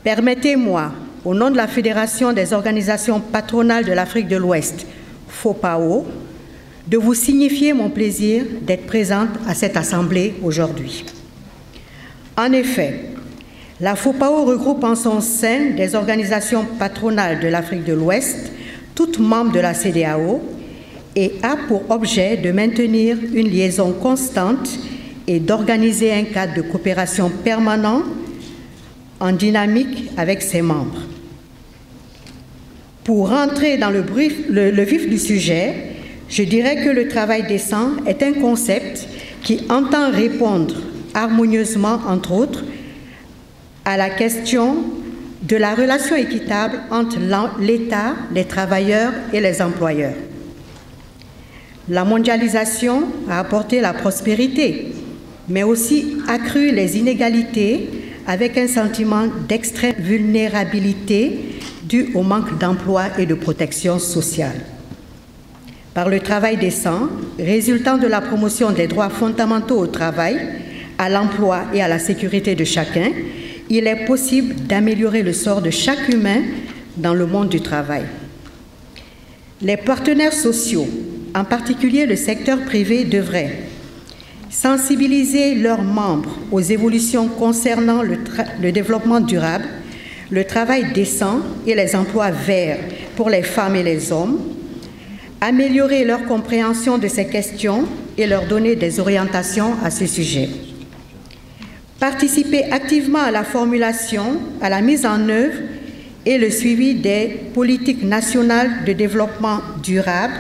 Permettez-moi, au nom de la Fédération des organisations patronales de l'Afrique de l'Ouest, FOPAO, de vous signifier mon plaisir d'être présente à cette assemblée aujourd'hui. En effet, la FOPAO regroupe en son sein des organisations patronales de l'Afrique de l'Ouest, toutes membres de la CEDEAO, et a pour objet de maintenir une liaison constante et d'organiser un cadre de coopération permanent en dynamique avec ses membres. Pour rentrer dans le vif du sujet, je dirais que le travail décent est un concept qui entend répondre harmonieusement, entre autres, à la question de la relation équitable entre l'État, les travailleurs et les employeurs. La mondialisation a apporté la prospérité, mais aussi accru les inégalités avec un sentiment d'extrême vulnérabilité dû au manque d'emploi et de protection sociale. Par le travail décent, résultant de la promotion des droits fondamentaux au travail, à l'emploi et à la sécurité de chacun, il est possible d'améliorer le sort de chaque humain dans le monde du travail. Les partenaires sociaux, en particulier le secteur privé, devraient sensibiliser leurs membres aux évolutions concernant le développement durable, le travail décent et les emplois verts pour les femmes et les hommes, améliorer leur compréhension de ces questions et leur donner des orientations à ce sujet. Participer activement à la formulation, à la mise en œuvre et le suivi des politiques nationales de développement durable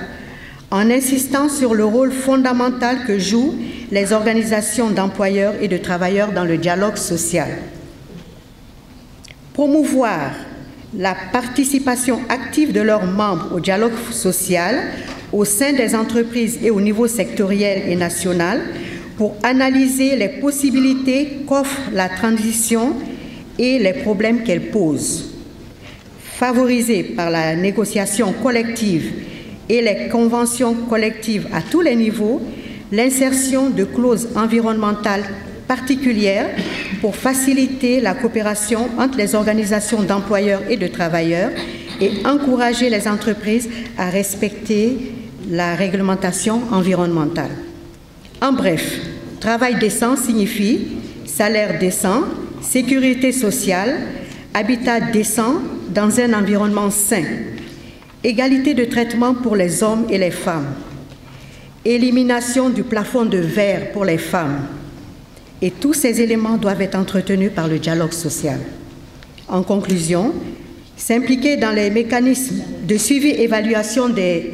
en insistant sur le rôle fondamental que jouent les organisations d'employeurs et de travailleurs dans le dialogue social. Promouvoir la participation active de leurs membres au dialogue social au sein des entreprises et au niveau sectoriel et national pour analyser les possibilités qu'offre la transition et les problèmes qu'elle pose. Favoriser par la négociation collective et les conventions collectives à tous les niveaux l'insertion de clauses environnementales particulières pour faciliter la coopération entre les organisations d'employeurs et de travailleurs et encourager les entreprises à respecter la réglementation environnementale. En bref, travail décent signifie salaire décent, sécurité sociale, habitat décent dans un environnement sain, égalité de traitement pour les hommes et les femmes, élimination du plafond de verre pour les femmes. Et tous ces éléments doivent être entretenus par le dialogue social. En conclusion, s'impliquer dans les mécanismes de suivi et évaluation des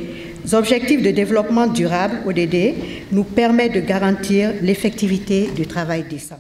objectifs de développement durable, ODD, nous permet de garantir l'effectivité du travail décent.